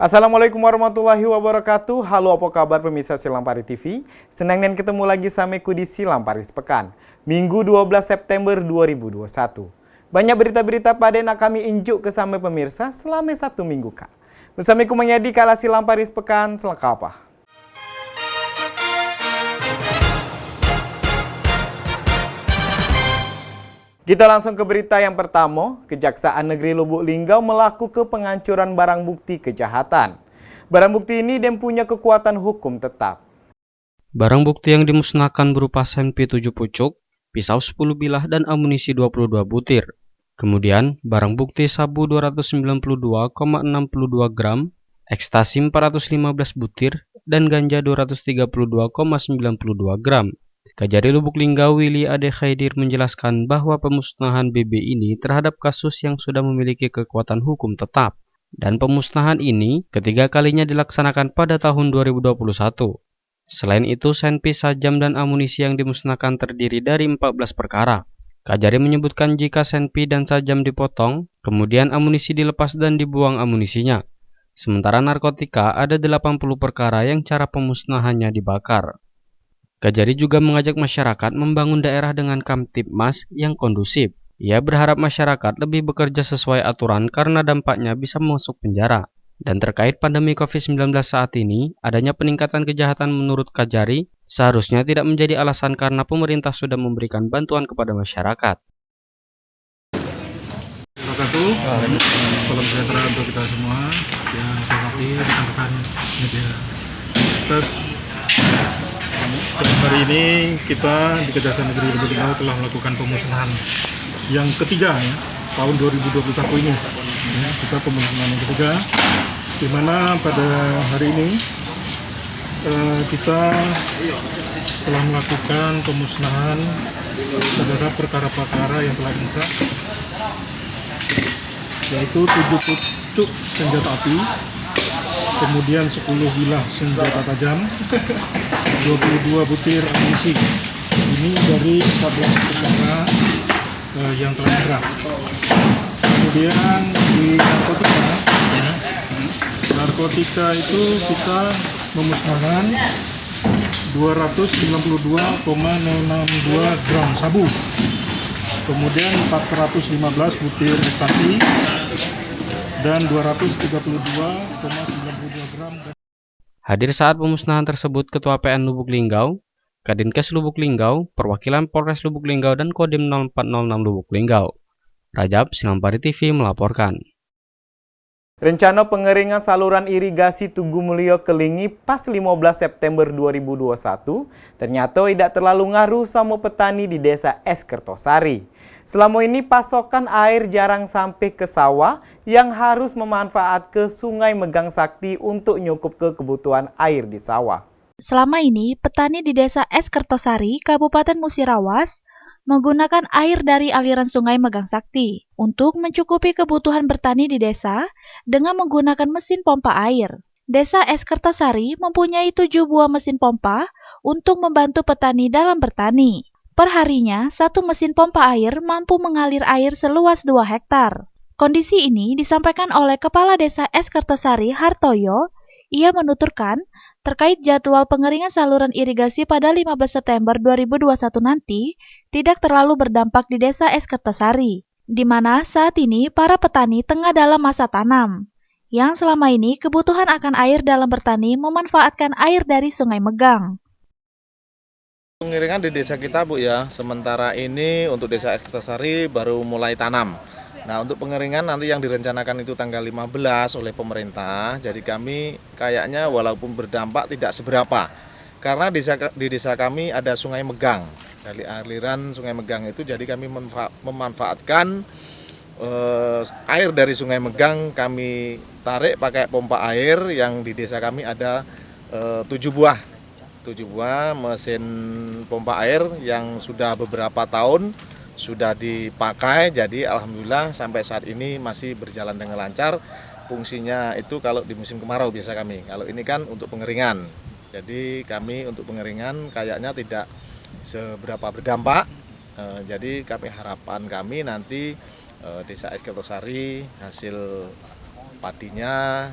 Assalamualaikum warahmatullahi wabarakatuh. Halo, apa kabar pemirsa Silampari TV? Senang dan ketemu lagi sameku di Silampari Sepekan, Minggu 12 September 2021. Banyak berita-berita pada nak kami injuk ke sampai pemirsa selama satu minggu kak. Bersamiku menyedi kala Silampari Sepekan selengkapnya. Kita langsung ke berita yang pertama. Kejaksaan Negeri Lubuk Linggau melakukan penghancuran barang bukti kejahatan. Barang bukti ini dan punya kekuatan hukum tetap. Barang bukti yang dimusnahkan berupa senpi 7 pucuk, pisau 10 bilah dan amunisi 22 butir. Kemudian, barang bukti sabu 292,62 gram, ekstasi 415 butir, dan ganja 232,92 gram. Kajari Lubuk Linggau Willy Ade Khaidir menjelaskan bahwa pemusnahan BB ini terhadap kasus yang sudah memiliki kekuatan hukum tetap. Dan pemusnahan ini ketiga kalinya dilaksanakan pada tahun 2021. Selain itu, senpi, sajam, dan amunisi yang dimusnahkan terdiri dari 14 perkara. Kajari menyebutkan jika senpi dan sajam dipotong, kemudian amunisi dilepas dan dibuang amunisinya. Sementara narkotika ada 80 perkara yang cara pemusnahannya dibakar. Kajari juga mengajak masyarakat membangun daerah dengan kamtipmas yang kondusif. Ia berharap masyarakat lebih bekerja sesuai aturan karena dampaknya bisa masuk penjara. Dan terkait pandemi COVID-19 saat ini, adanya peningkatan kejahatan menurut Kajari seharusnya tidak menjadi alasan karena pemerintah sudah memberikan bantuan kepada masyarakat. Terima kasih. Salam sejahtera untuk kita semua yang hormati rekan-rekan media. Hari ini kita di Kejaksaan Negeri Lubuk Linggau telah melakukan pemusnahan yang ketiga ya, tahun 2021 ini. Ya, kita pemusnahan yang ketiga, di mana pada hari ini kita telah melakukan pemusnahan terhadap perkara-perkara yang telah diungkap, yaitu 7 pucuk senjata api, kemudian 10 bilah senjata tajam, 22 butir amunisi. Ini dari 14 perkara yang telah diungkap. Kemudian di narkotika itu kita memusnahkan 292,062 gram sabu, kemudian 415 butir ekstasi, dan 232,92 gram. Hadir saat pemusnahan tersebut Ketua PN Lubuk Linggau, Kadinkes Lubuk Linggau, Perwakilan Polres Lubuk Linggau, dan Kodim 0406 Lubuk Linggau. Rajab, Silampari TV melaporkan. Rencana pengeringan saluran irigasi Tugu Mulyo Kelingi pas 15 September 2021 ternyata tidak terlalu ngaruh sama petani di desa Es Kertosari. Selama ini pasokan air jarang sampai ke sawah yang harus memanfaat ke Sungai Megang Sakti untuk nyukup ke kebutuhan air di sawah. Selama ini, petani di desa Es Kertosari, Kabupaten Musirawas, menggunakan air dari aliran Sungai Megang Sakti untuk mencukupi kebutuhan bertani di desa dengan menggunakan mesin pompa air. Desa Es Kertosari mempunyai 7 buah mesin pompa untuk membantu petani dalam bertani. Perharinya, satu mesin pompa air mampu mengalir air seluas 2 hektar. Kondisi ini disampaikan oleh Kepala Desa Es Kertosari, Hartoyo. Ia menuturkan, terkait jadwal pengeringan saluran irigasi pada 15 September 2021 nanti, tidak terlalu berdampak di Desa Es Kertosari, di mana saat ini para petani tengah dalam masa tanam, yang selama ini kebutuhan akan air dalam bertani memanfaatkan air dari Sungai Megang. Pengeringan di desa kita Bu ya, sementara ini untuk Desa Es Kertosari baru mulai tanam. Nah untuk pengeringan nanti yang direncanakan itu tanggal 15 oleh pemerintah. Jadi kami kayaknya walaupun berdampak tidak seberapa. Karena di desa kami ada Sungai Megang. Dari aliran Sungai Megang itu jadi kami memanfaatkan air dari Sungai Megang. Kami tarik pakai pompa air yang di desa kami ada 7 buah mesin pompa air yang sudah beberapa tahun sudah dipakai, jadi alhamdulillah sampai saat ini masih berjalan dengan lancar. Fungsinya itu kalau di musim kemarau biasa kami, kalau ini kan untuk pengeringan. Jadi kami untuk pengeringan kayaknya tidak seberapa berdampak. Jadi harapan kami nanti Desa Es Kertosari hasil padinya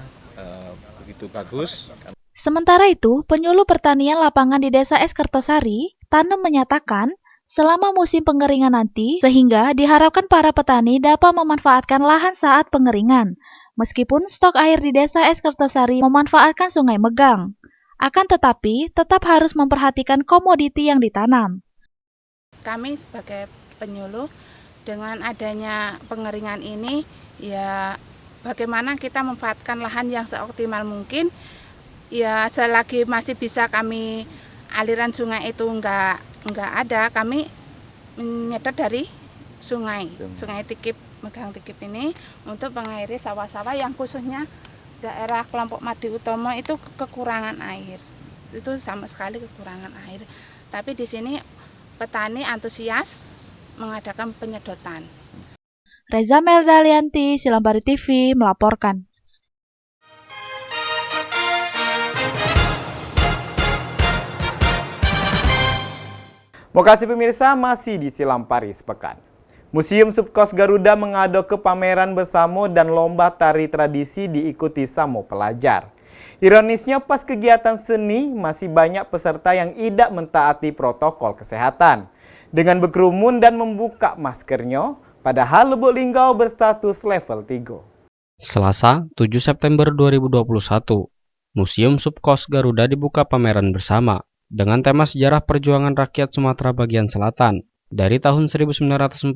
begitu bagus. Sementara itu, penyuluh pertanian lapangan di Desa Es Kertosari, Tanem menyatakan, selama musim pengeringan nanti, sehingga diharapkan para petani dapat memanfaatkan lahan saat pengeringan, meskipun stok air di Desa Es Kertosari memanfaatkan Sungai Megang. Akan tetapi, tetap harus memperhatikan komoditi yang ditanam. Kami sebagai penyuluh, dengan adanya pengeringan ini, ya bagaimana kita memanfaatkan lahan yang seoptimal mungkin. Ya selagi masih bisa kami aliran sungai itu enggak ada, kami menyedot dari sungai Tikip, Megang Tikip ini untuk mengairi sawah-sawah yang khususnya daerah kelompok Madi Utomo itu kekurangan air. Itu sama sekali kekurangan air. Tapi di sini petani antusias mengadakan penyedotan. Reza Meldalianti, Silambari TV melaporkan. Makasih pemirsa, masih di Silampari Sepekan. Museum Subkos Garuda mengadok ke pameran bersama dan lomba tari tradisi diikuti sama pelajar. Ironisnya pas kegiatan seni masih banyak peserta yang tidak mentaati protokol kesehatan dengan berkerumun dan membuka maskernya, padahal Lubuk Linggau berstatus level 3. Selasa, 7 September 2021, Museum Subkos Garuda dibuka pameran bersama dengan tema sejarah perjuangan rakyat Sumatera bagian selatan dari tahun 1945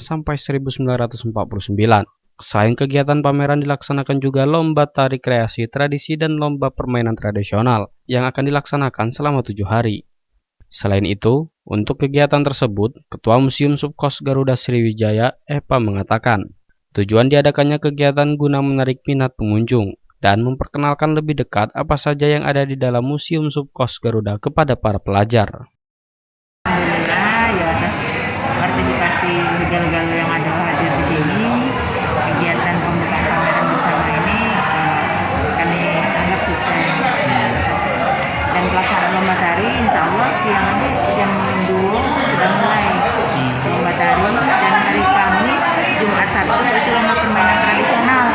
sampai 1949. Selain kegiatan pameran dilaksanakan juga lomba tari kreasi tradisi dan lomba permainan tradisional yang akan dilaksanakan selama 7 hari. Selain itu, untuk kegiatan tersebut, Ketua Museum Subkos Garuda Sriwijaya, Epa mengatakan, tujuan diadakannya kegiatan guna menarik minat pengunjung dan memperkenalkan lebih dekat apa saja yang ada di dalam Museum Subkos Garuda kepada para pelajar. Alhamdulillah ya atas partisipasi segala-gala yang ada hadir di sini, kegiatan pembukaan pameran bersama ini kami anggap sukses. Dan pelaksanaan lomba tari insya Allah siang nanti jam 2 sudah mulai lomba tari, dan hari Kamis, Jumat, Sabtu itu lomba permainan tradisional.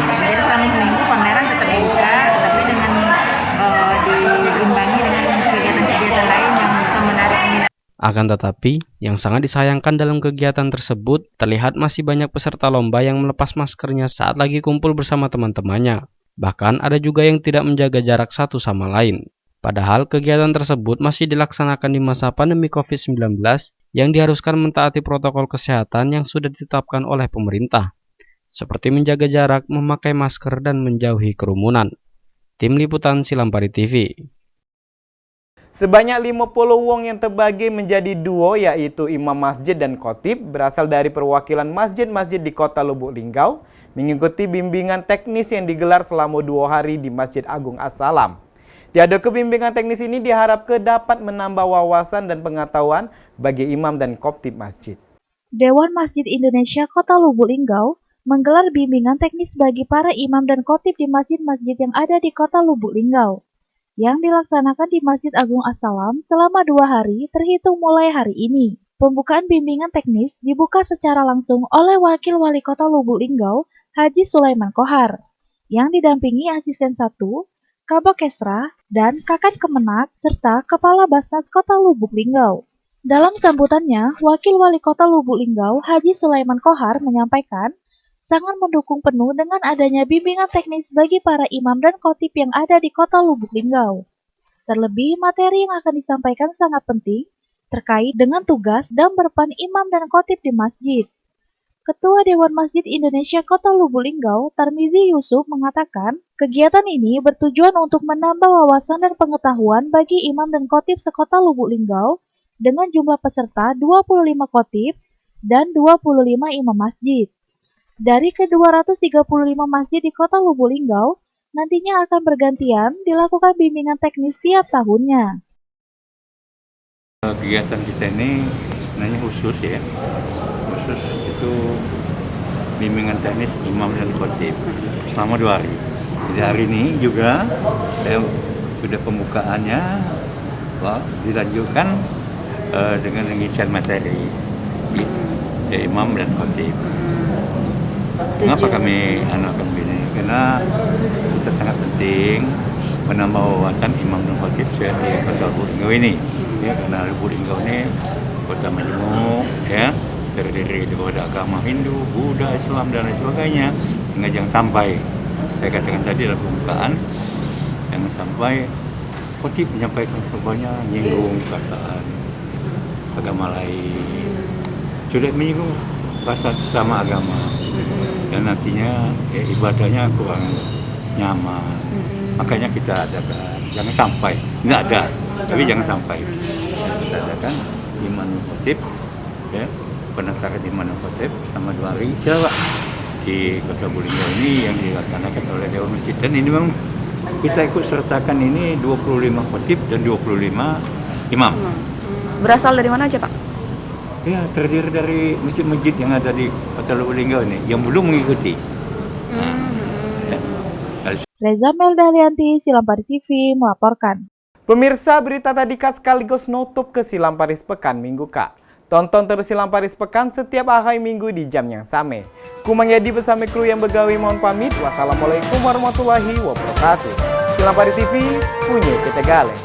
Jadi selama seminggu pameran tetap buka, tapi dengan diimbangi dengan kegiatan-kegiatan lain yang bisa menarik minat. Akan tetapi, yang sangat disayangkan dalam kegiatan tersebut, terlihat masih banyak peserta lomba yang melepas maskernya saat lagi kumpul bersama teman-temannya. Bahkan ada juga yang tidak menjaga jarak satu sama lain. Padahal kegiatan tersebut masih dilaksanakan di masa pandemi COVID-19 yang diharuskan mentaati protokol kesehatan yang sudah ditetapkan oleh pemerintah, seperti menjaga jarak, memakai masker, dan menjauhi kerumunan. Tim Liputan Silampari TV. Sebanyak 50 wong yang terbagi menjadi duo, yaitu imam masjid dan khotib, berasal dari perwakilan masjid-masjid di kota Lubuk Linggau, mengikuti bimbingan teknis yang digelar selama 2 hari di Masjid Agung As-Salam. Diaduk bimbingan teknis ini diharapkan dapat menambah wawasan dan pengetahuan bagi imam dan khotib masjid. Dewan Masjid Indonesia Kota Lubuk Linggau menggelar bimbingan teknis bagi para imam dan khotib di masjid-masjid yang ada di Kota Lubuk Linggau, yang dilaksanakan di Masjid Agung As-Salam selama 2 hari terhitung mulai hari ini. Pembukaan bimbingan teknis dibuka secara langsung oleh Wakil Wali Kota Lubuk Linggau, Haji Sulaiman Kohar, yang didampingi Asisten 1, Kabak Kesra, dan Kakan Kemenak, serta Kepala Basnas Kota Lubuk Linggau. Dalam sambutannya, Wakil Wali Kota Lubuk Linggau, Haji Sulaiman Kohar menyampaikan sangat mendukung penuh dengan adanya bimbingan teknis bagi para imam dan khotib yang ada di Kota Lubuk Linggau. Terlebih, materi yang akan disampaikan sangat penting terkait dengan tugas dan berperan imam dan khotib di masjid. Ketua Dewan Masjid Indonesia Kota Lubuk Linggau, Tarmizi Yusuf mengatakan, kegiatan ini bertujuan untuk menambah wawasan dan pengetahuan bagi imam dan khotib sekota Lubuk Linggau dengan jumlah peserta 25 khotib dan 25 imam masjid. Dari ke-235 masjid di Kota Lubuk Linggau, nantinya akan bergantian dilakukan bimbingan teknis tiap tahunnya. Kegiatan kita ini sebenarnya khusus ya, khusus itu bimbingan teknis imam dan khotib selama 2 hari. Jadi hari ini juga sudah pembukaannya, dilanjutkan dengan pengisian materi imam dan khotib. Mengapa kami anakan ini? karena kita sangat penting menambah wawasan imam dan khatib di Kota Lubuk Linggau ini. Ya, karena Lubuk Linggau ini kota majmuk, ya, terdiri daripada agama Hindu, Buddha, Islam dan lain sebagainya. Hingga jangan sampai, saya katakan tadi dalam pembukaan, jangan sampai khatib menyampaikan khutbahnya menyinggung perasaan agama lain, sudah menyinggung bahasa sama agama, dan nantinya ibadahnya kurang nyaman. Makanya kita adakan, jangan sampai, nggak ada, tapi jangan sampai. Kita adakan iman khatib, ya, penataran iman khatib sama 2 hari Syawal di Kota Lubuk Linggau ini yang dilaksanakan oleh Dewan Masjid. Dan ini memang kita ikut sertakan ini 25 khatib dan 25 imam. Berasal dari mana aja, Pak? Ya, terdiri dari masjid-masjid yang ada di Kota Lubuk Linggau ini yang belum mengikuti. Reza Meldalianti, Silampari TV melaporkan. Pemirsa, berita tadi sekaligus nutup ke Silamparis Pekan Minggu Kak. Tonton terus Silamparis Pekan setiap akhir minggu di jam yang sama. Kumang Yadi bersama kru yang begawi mohon pamit. Wassalamualaikum warahmatullahi wabarakatuh. Silamparis TV punya kita galeng.